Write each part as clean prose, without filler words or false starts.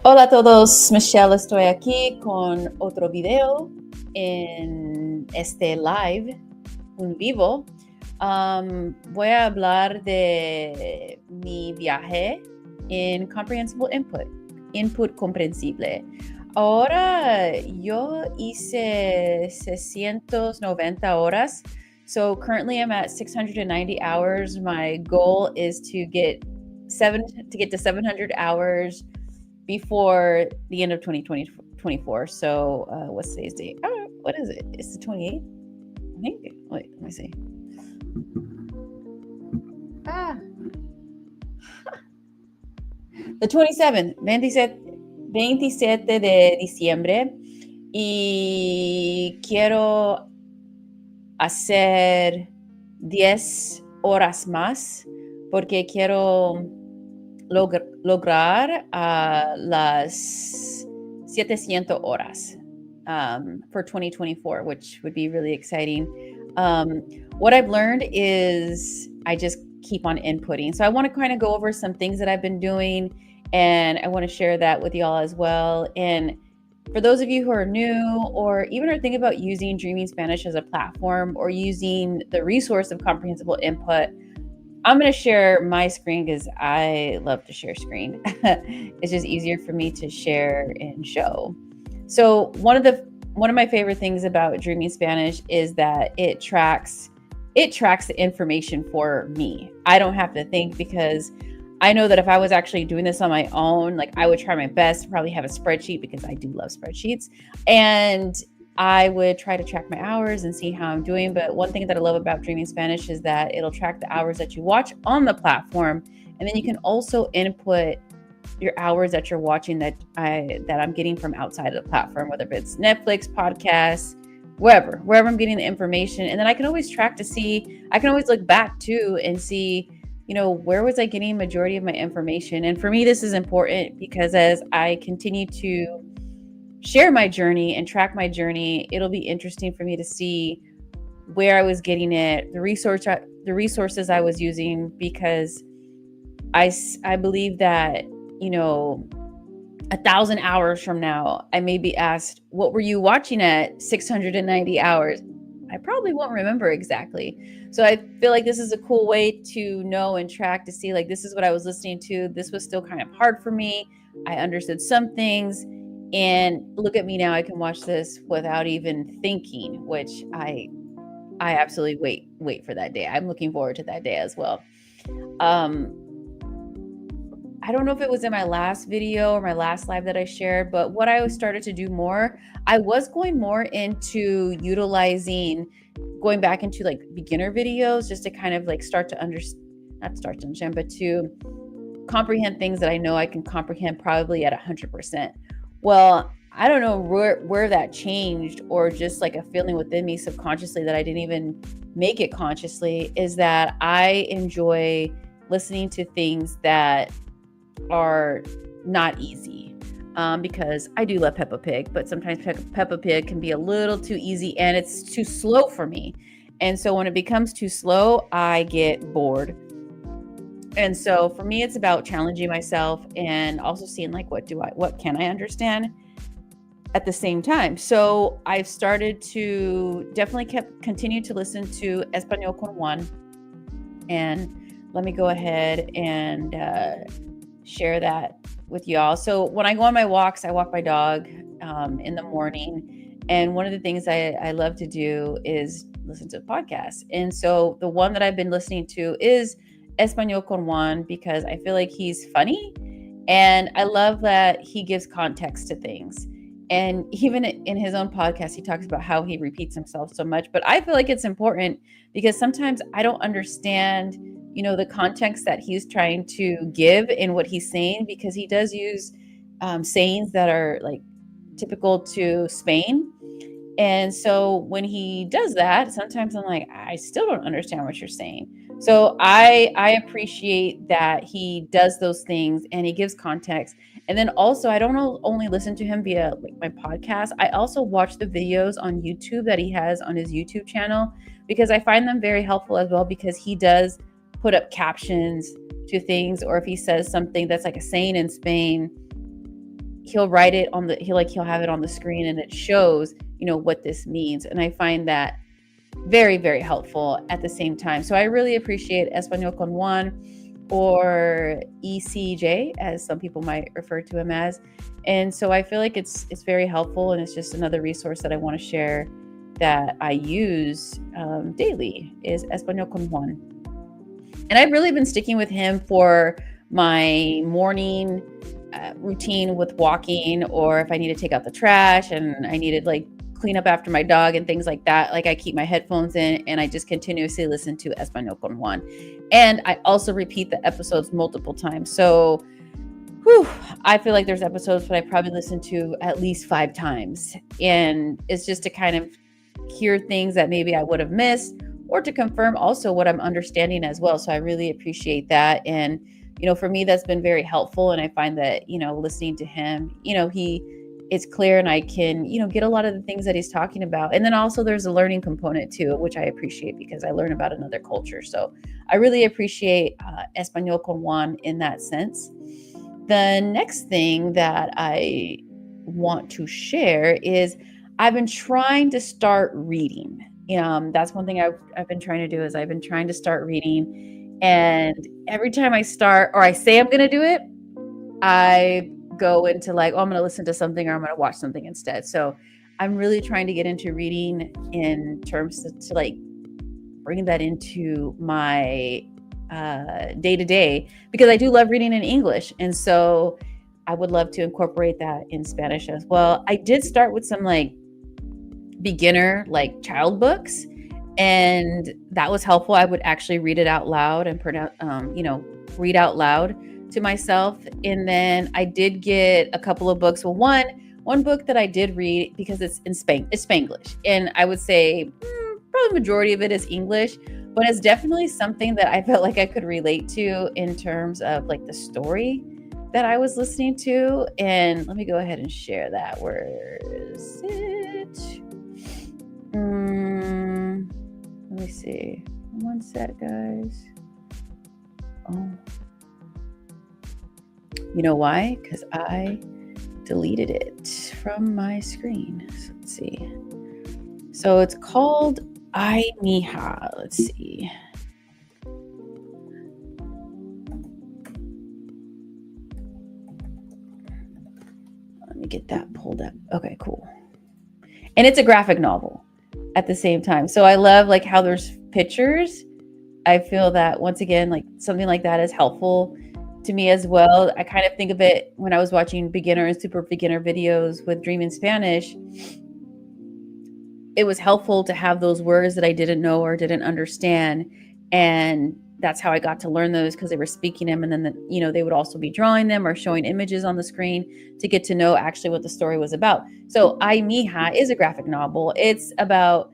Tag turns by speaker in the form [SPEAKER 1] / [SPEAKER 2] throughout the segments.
[SPEAKER 1] Hola a todos, Michelle, estoy aquí con otro video en este live, un vivo. Voy a hablar de mi viaje en Comprehensible Input comprensible. Ahora yo hice 690 horas. So currently I'm at 690 hours. My goal is to get to 700 hours before the end of 2024. So what's today's date? Oh, what is it? It's the 28th, I think. Wait, let me see. The 27th, 27 de diciembre. Y quiero hacer 10 horas más porque quiero lograr las 700 horas for 2024, which would be really exciting. What I've learned is I just keep on inputting. So I want to kind of go over some things that I've been doing, and I want to share that with y'all as well. And for those of you who are new or even are thinking about using Dreaming Spanish as a platform or using the resource of Comprehensible Input, I'm going to share my screen because I love to share screen. It's just easier for me to share and show. So one of my favorite things about Dreaming Spanish is that it tracks the information for me. I don't have to think, because I know that if I was actually doing this on my own, like I would try my best to probably have a spreadsheet, because I do love spreadsheets, and I would try to track my hours and see how I'm doing. But one thing that I love about Dreaming Spanish is that it'll track the hours that you watch on the platform, and then you can also input your hours that you're watching that I'm getting from outside of the platform, whether it's Netflix, podcasts, wherever I'm getting the information. And then I can always track to see, I can always look back too and see, where was I getting majority of my information? And for me, this is important because as I continue to share my journey and track my journey, it'll be interesting for me to see where I was getting it, the resources I was using, because I believe that, 1,000 hours from now, I may be asked, what were you watching at 690 hours? I probably won't remember exactly. So I feel like this is a cool way to know and track to see, like, this is what I was listening to. This was still kind of hard for me. I understood some things, and look at me now. I can watch this without even thinking, which I absolutely wait for that day. I'm looking forward to that day as well. I don't know if it was in my last video or my last live that I shared, but what I started to do more, I was going more into going back into like beginner videos, just to kind of like not start to understand, but to comprehend things that I know I can comprehend probably at 100%. Well, I don't know where that changed, or just like a feeling within me subconsciously that I didn't even make it consciously, is that I enjoy listening to things that are not easy, because I do love Peppa Pig, but sometimes Peppa Pig can be a little too easy and it's too slow for me. And so when it becomes too slow, I get bored. And so for me, it's about challenging myself and also seeing like, what can I understand at the same time. So I've started to definitely continue to listen to Español con Juan. And let me go ahead and share that with y'all. So when I go on my walks, I walk my dog in the morning. And one of the things I love to do is listen to podcasts. And so the one that I've been listening to is Español con Juan, because I feel like he's funny. And I love that he gives context to things. And even in his own podcast, he talks about how he repeats himself so much. But I feel like it's important because sometimes I don't understand, the context that he's trying to give in what he's saying, because he does use sayings that are like typical to Spain. And so when he does that, sometimes I'm like, I still don't understand what you're saying. So I appreciate that he does those things and he gives context. And then also, I don't only listen to him via like my podcast. I also watch the videos on YouTube that he has on his YouTube channel, because I find them very helpful as well, because he does put up captions to things, or if he says something that's like a saying in Spain, he'll write it on the he'll have it on the screen, and it shows, what this means. And I find that very, very helpful at the same time. So I really appreciate Espanol con Juan, or ECJ, as some people might refer to him as. And so I feel like it's very helpful, and it's just another resource that I want to share that I use daily, is Espanol con Juan. And I've really been sticking with him for my morning routine with walking, or if I need to take out the trash and I need to like clean up after my dog and things like that. Like, I keep my headphones in and I just continuously listen to Espanol con Juan. And I also repeat the episodes multiple times. So I feel like there's episodes that I probably listen to at least 5 times. And it's just to kind of hear things that maybe I would have missed, or to confirm also what I'm understanding as well. So I really appreciate that. And, for me, that's been very helpful. And I find that, listening to him, it's clear, and I can, get a lot of the things that he's talking about. And then also there's a learning component too, which I appreciate because I learn about another culture. So I really appreciate Espanol con Juan in that sense. The next thing that I want to share is I've been trying to start reading. That's one thing I've been trying to do, is I've been trying to start reading. And every time I start, or I say I'm going to do it, I go into like, I'm going to listen to something, or I'm going to watch something instead. So I'm really trying to get into reading in terms to like bring that into my day to day, because I do love reading in English. And so I would love to incorporate that in Spanish as well. I did start with some like beginner, like child books, and that was helpful. I would actually read it out loud and read out loud to myself. And then I did get a couple of books. Well, one book that I did read, because it's in it's Spanglish, and I would say probably majority of it is English, but it's definitely something that I felt like I could relate to in terms of like the story that I was listening to. And let me go ahead and share that. Where is it? Let me see. One sec, guys. Oh. You know why? Because I deleted it from my screen. So let's see. So it's called Ay Mija. Let's see. Let me get that pulled up. Okay, cool. And it's a graphic novel at the same time. So I love like how there's pictures. I feel that once again, like something like that is helpful to me as well. I kind of think of it when I was watching beginner and super beginner videos with Dream in Spanish. It was helpful to have those words that I didn't know or didn't understand. And that's how I got to learn those, because they were speaking them. And then, they would also be drawing them or showing images on the screen to get to know actually what the story was about. So Ay Mija is a graphic novel. It's about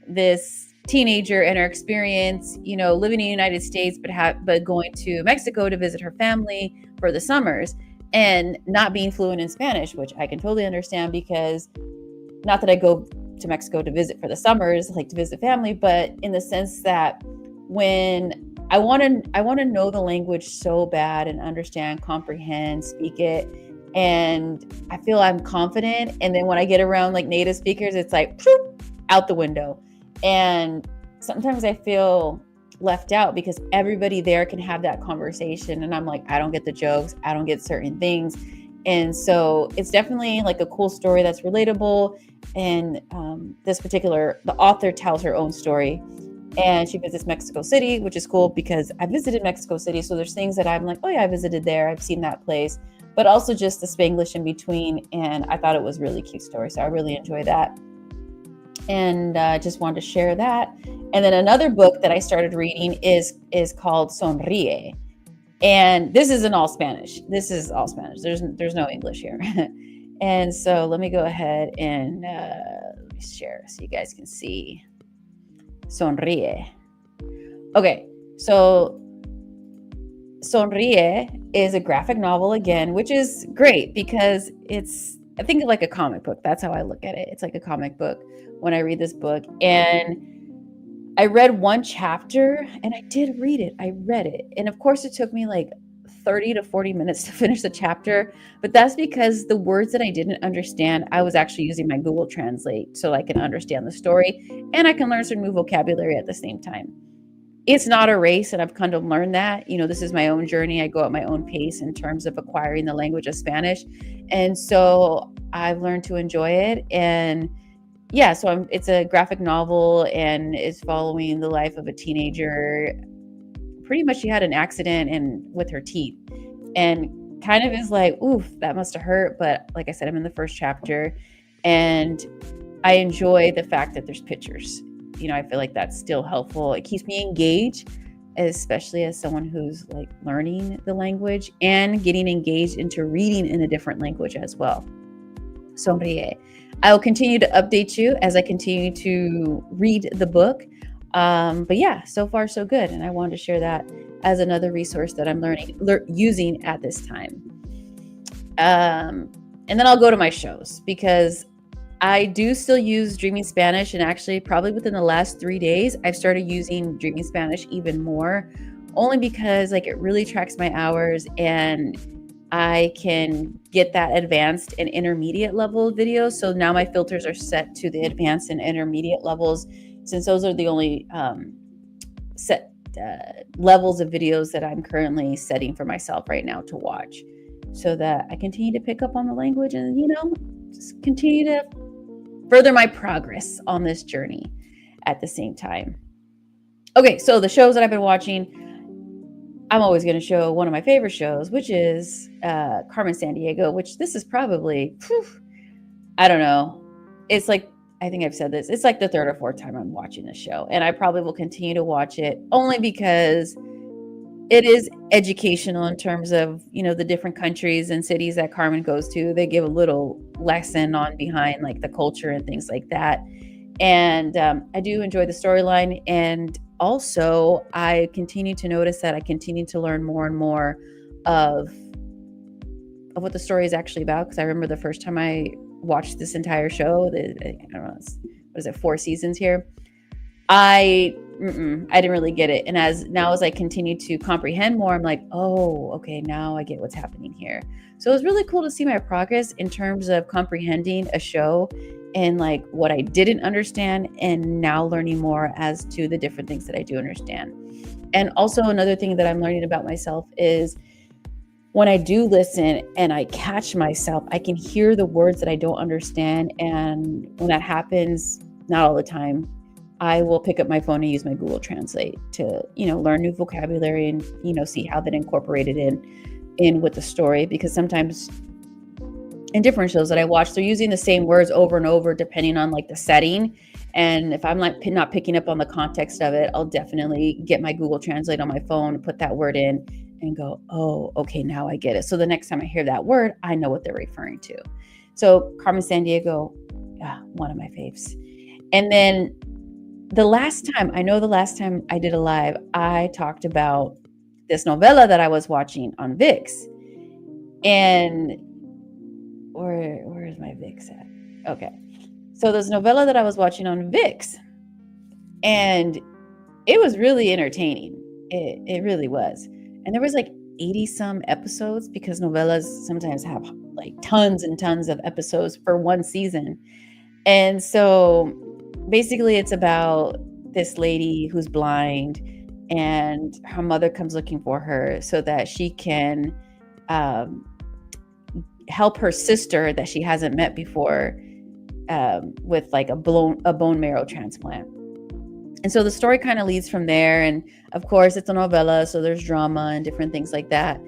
[SPEAKER 1] this teenager and her experience, living in the United States, but going to Mexico to visit her family for the summers, and not being fluent in Spanish, which I can totally understand, because not that I go to Mexico to visit for the summers, like to visit family, but in the sense that when I want to know the language so bad and understand, comprehend, speak it, and I feel I'm confident. And then when I get around like native speakers, it's like out the window. And sometimes I feel left out, because everybody there can have that conversation, and I'm like, I don't get the jokes, I don't get certain things. And so it's definitely like a cool story that's relatable. And the author tells her own story, and she visits Mexico City, which is cool because I visited Mexico City. So there's things that I'm like, oh yeah, I visited there, I've seen that place, but also just the Spanglish in between. And I thought it was a really cute story. So I really enjoy that. And just wanted to share that. And then another book that I started reading is called Sonríe. And this isn't all Spanish. This is all Spanish. There's no English here. And so let me go ahead and let me share so you guys can see. Sonríe. Okay, so Sonríe is a graphic novel again, which is great because I think like a comic book. That's how I look at it. It's like a comic book when I read this book. And I read one chapter and I did read it. I read it. And of course, it took me like 30 to 40 minutes to finish the chapter. But that's because the words that I didn't understand, I was actually using my Google Translate so I can understand the story and I can learn some new vocabulary at the same time. It's not a race, and I've kind of learned that. This is my own journey. I go at my own pace in terms of acquiring the language of Spanish. And so I've learned to enjoy it. And yeah, so it's a graphic novel and is following the life of a teenager. Pretty much she had an accident and with her teeth, and kind of is like, oof, that must have hurt. But like I said, I'm in the first chapter and I enjoy the fact that there's pictures. I feel like that's still helpful. It keeps me engaged, especially as someone who's like learning the language and getting engaged into reading in a different language as well. So yeah, I will continue to update you as I continue to read the book. But yeah, so far so good. And I wanted to share that as another resource that I'm using at this time. And then I'll go to my shows because I do still use Dreaming Spanish, and actually probably within the last 3 days, I've started using Dreaming Spanish even more, only because like it really tracks my hours and I can get that advanced and intermediate level videos. So now my filters are set to the advanced and intermediate levels, since those are the only set levels of videos that I'm currently setting for myself right now to watch, so that I continue to pick up on the language and, just continue to further my progress on this journey at the same time. Okay, so the shows that I've been watching, I'm always going to show one of my favorite shows, which is Carmen Sandiego, which this is probably, I don't know. It's like, I think I've said this, it's like the third or fourth time I'm watching this show. And I probably will continue to watch it only because it is educational in terms of, the different countries and cities that Carmen goes to. They give a little lesson on behind like the culture and things like that. And I do enjoy the storyline. And also I continue to notice that I continue to learn more and more of what the story is actually about. Because I remember the first time I watched this entire show, I don't know, what is it, 4 seasons here? I didn't really get it. And as I continue to comprehend more, I'm like, oh, okay, now I get what's happening here. So it was really cool to see my progress in terms of comprehending a show and like what I didn't understand, and now learning more as to the different things that I do understand. And also another thing that I'm learning about myself is when I do listen and I catch myself, I can hear the words that I don't understand. And when that happens, not all the time, I will pick up my phone and use my Google Translate to, learn new vocabulary and, see how that incorporated in with the story. Because sometimes in different shows that I watch, they're using the same words over and over, depending on like the setting. And if I'm like not picking up on the context of it, I'll definitely get my Google Translate on my phone and put that word in and go, oh, okay, now I get it. So the next time I hear that word, I know what they're referring to. So Carmen Sandiego, one of my faves. And then the last time I did a live, I talked about this novela that I was watching on VIX. And where is my VIX at? Okay. So this novela that I was watching on VIX, and it was really entertaining. It really was. And there was like 80 some episodes, because novelas sometimes have like tons and tons of episodes for one season. And so basically it's about this lady who's blind, and her mother comes looking for her so that she can help her sister that she hasn't met before with like a bone marrow transplant. And so the story kind of leads from there. And of course it's a novella, so there's drama and different things like that.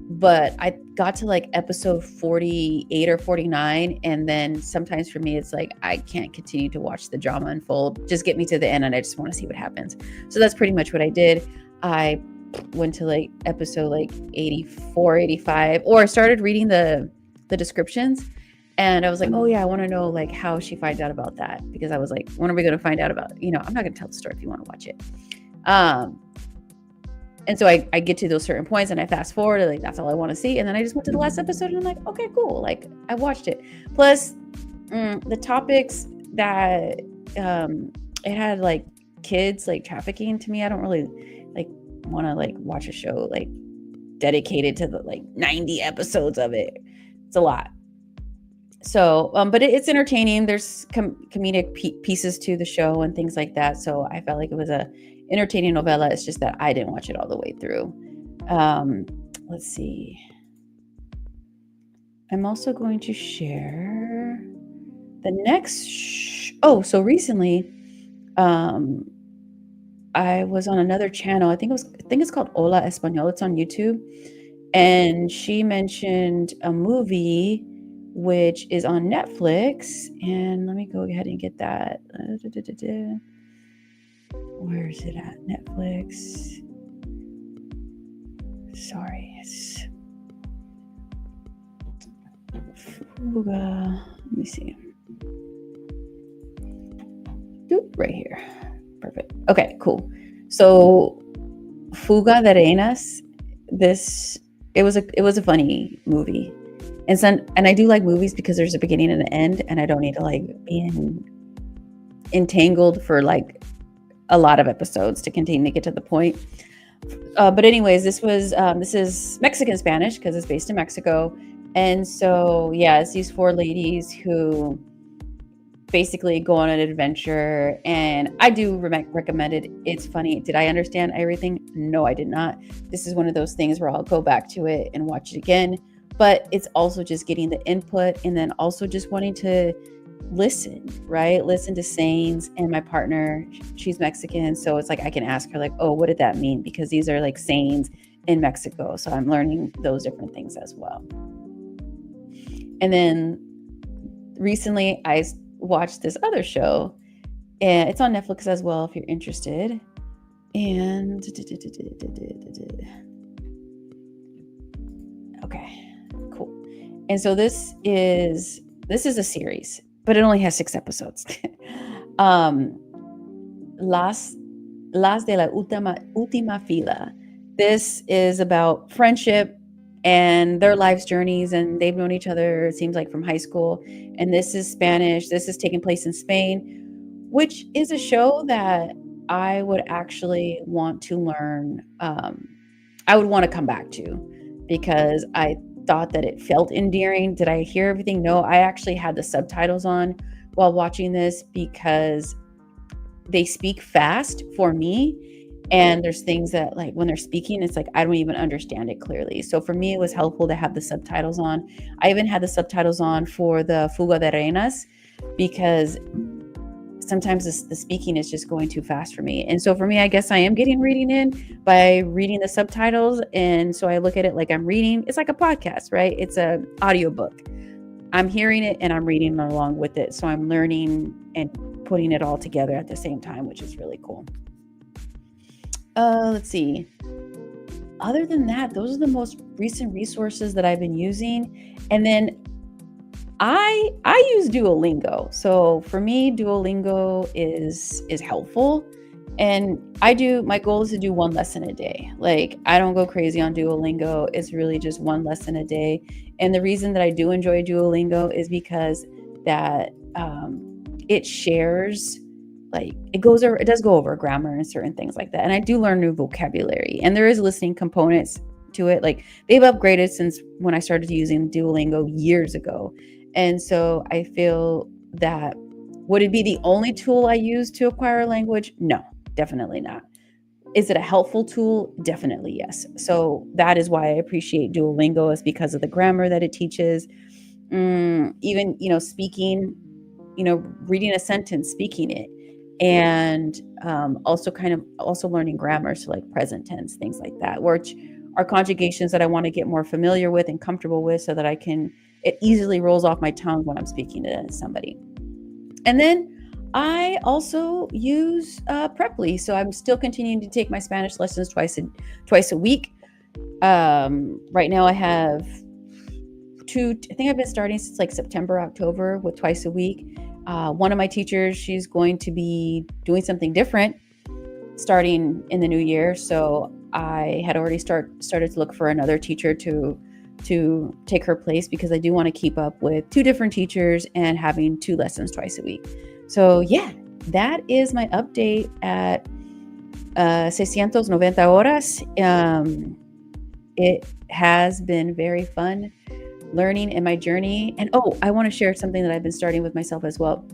[SPEAKER 1] But I got to like episode 48 or 49. And then sometimes for me, it's like, I can't continue to watch the drama unfold. Just get me to the end and I just want to see what happens. So that's pretty much what I did. I went to like episode like 84, 85, or I started reading the descriptions. And I was like, oh yeah, I want to know like how she finds out about that. Because I was like, when are we going to find out about, I'm not going to tell the story if you want to watch it. And so I get to those certain points and I fast forward, like that's all I want to see. And then I just went to the last episode and I'm like, okay, cool. Like I watched it. Plus the topics that it had like kids like trafficking. To me, I don't really like want to like watch a show like dedicated to the like 90 episodes of it. It's a lot. So, but it's entertaining. There's comedic pieces to the show and things like that. So I felt like it was a entertaining novela. It's just that I didn't watch it all the way through. Let's see. I'm also going to share the next. So recently, I was on another channel. I think it's called Hola Español. It's on YouTube, and she mentioned a movie which is on Netflix. And let me go ahead and get that. Where is it at? Netflix. Sorry. Fuga. Let me see. Right here. Perfect. Okay, cool. So Fuga de Reinas, it was a funny movie. And I do like movies because there's a beginning and an end, and I don't need to like be entangled for like a lot of episodes to continue to get to the point. But anyways, this is Mexican Spanish because it's based in Mexico. And so, yeah, it's these 4 ladies who basically go on an adventure, and I do recommend it. It's funny. Did I understand everything? No, I did not. This is one of those things where I'll go back to it and watch it again. But it's also just getting the input, and then also just wanting to listen, right? Listen to sayings. And my partner, she's Mexican, so it's like I can ask her like, oh, what did that mean? Because these are like sayings in Mexico. So I'm learning those different things as well. And then recently I watched this other show, and it's on Netflix as well if you're interested. And okay. Cool. And so this is a series, but it only has 6 episodes. Las de la última fila. This is about friendship and their life's journeys, and they've known each other, it seems like, from high school. And this is Spanish. This is taking place in Spain, which is a show that I would actually want to learn. I would want to come back to because I thought that it felt endearing. Did I hear everything? No, I actually had the subtitles on while watching this because they speak fast for me. And there's things that like when they're speaking, it's like I don't even understand it clearly. So for me, it was helpful to have the subtitles on. I even had the subtitles on for the Fuga de Reinas because sometimes the speaking is just going too fast for me. And so for me, I guess I am getting reading in by reading the subtitles. And so I look at it like I'm reading. It's like a podcast, right? It's a audiobook. I'm hearing it and I'm reading along with it. So I'm learning and putting it all together at the same time, which is really cool. Let's see. Other than that, those are the most recent resources that I've been using. And then I use Duolingo. So for me, Duolingo is helpful. And my goal is to do 1 lesson a day. Like I don't go crazy on Duolingo. It's really just 1 lesson a day. And the reason that I do enjoy Duolingo is because that it shares, like it does go over grammar and certain things like that. And I do learn new vocabulary, and there is listening components to it. Like they've upgraded since when I started using Duolingo years ago. And so I feel that would it be the only tool I use to acquire a language? No, definitely not. Is it a helpful tool? Definitely yes. So that is why I appreciate Duolingo, is because of the grammar that it teaches. Even, speaking, reading a sentence, speaking it, and also learning grammar, so like present tense, things like that, which are conjugations that I want to get more familiar with and comfortable with so that it easily rolls off my tongue when I'm speaking to somebody. And then I also use Preply. So I'm still continuing to take my Spanish lessons twice a week. Right now I have 2, I think I've been starting since like September, October with twice a week. One of my teachers, she's going to be doing something different starting in the new year. So I had already started to look for another teacher to take her place, because I do want to keep up with 2 different teachers and having 2 lessons twice a week. So yeah, that is my update at 690 horas. It has been very fun learning in my journey. And oh, I want to share something that I've been starting with myself as well.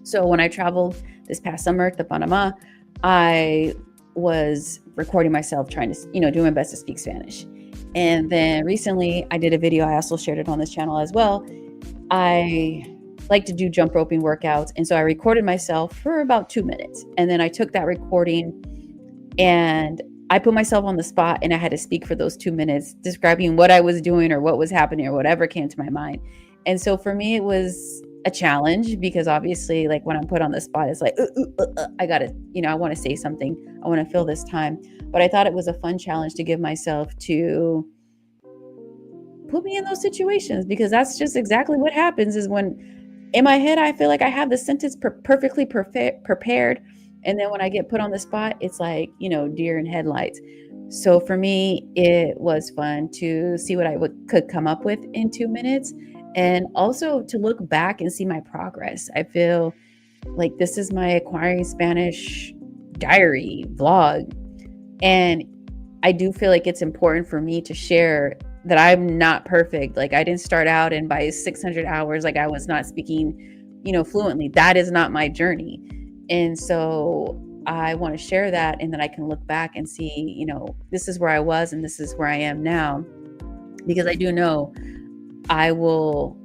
[SPEAKER 1] So when I traveled this past summer to Panama, I was recording myself trying to, do my best to speak Spanish. And then recently I did a video. I also shared it on this channel as well. I like to do jump roping workouts. And so I recorded myself for about 2 minutes. And then I took that recording and I put myself on the spot and I had to speak for those 2 minutes, describing what I was doing or what was happening or whatever came to my mind. And so for me, it was a challenge because obviously, like when I'm put on the spot, it's like, I gotta, I want to say something. I want to fill this time. But I thought it was a fun challenge to give myself to put me in those situations, because that's just exactly what happens is when in my head, I feel like I have the sentence perfectly prepared. And then when I get put on the spot, it's like, deer in headlights. So for me, it was fun to see what I could come up with in 2 minutes, and also to look back and see my progress. I feel like this is my acquiring Spanish diary vlog. And I do feel like it's important for me to share that I'm not perfect. Like I didn't start out and by 600 hours, like I was not speaking, fluently. That is not my journey. And so I want to share that, and then I can look back and see, this is where I was and this is where I am now, because I do know I will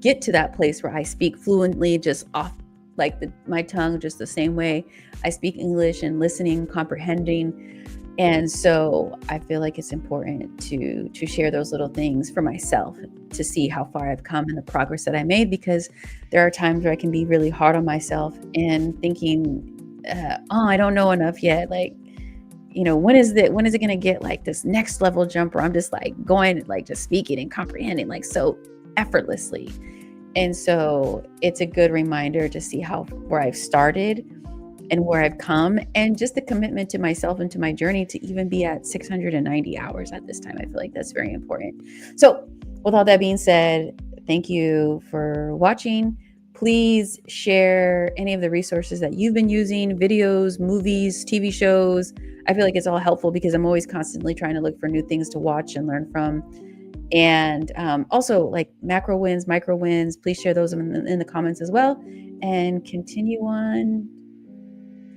[SPEAKER 1] get to that place where I speak fluently, just off like my tongue, just the same way I speak English, and listening, comprehending. And so I feel like it's important to share those little things for myself to see how far I've come and the progress that I made, because there are times where I can be really hard on myself and thinking, I don't know enough yet. Like, when is it going to get like this next level jump where I'm just like going, like just speaking and comprehending like so effortlessly. And so it's a good reminder to see where I've started and where I've come, and just the commitment to myself and to my journey to even be at 690 hours at this time. I feel like that's very important. So with all that being said, thank you for watching. Please share any of the resources that you've been using, videos, movies, TV shows. I feel like it's all helpful because I'm always constantly trying to look for new things to watch and learn from. And also like macro wins, micro wins, please share those in the comments as well, and continue on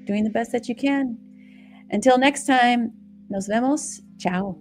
[SPEAKER 1] doing the best that you can. Until next time, nos vemos. Ciao.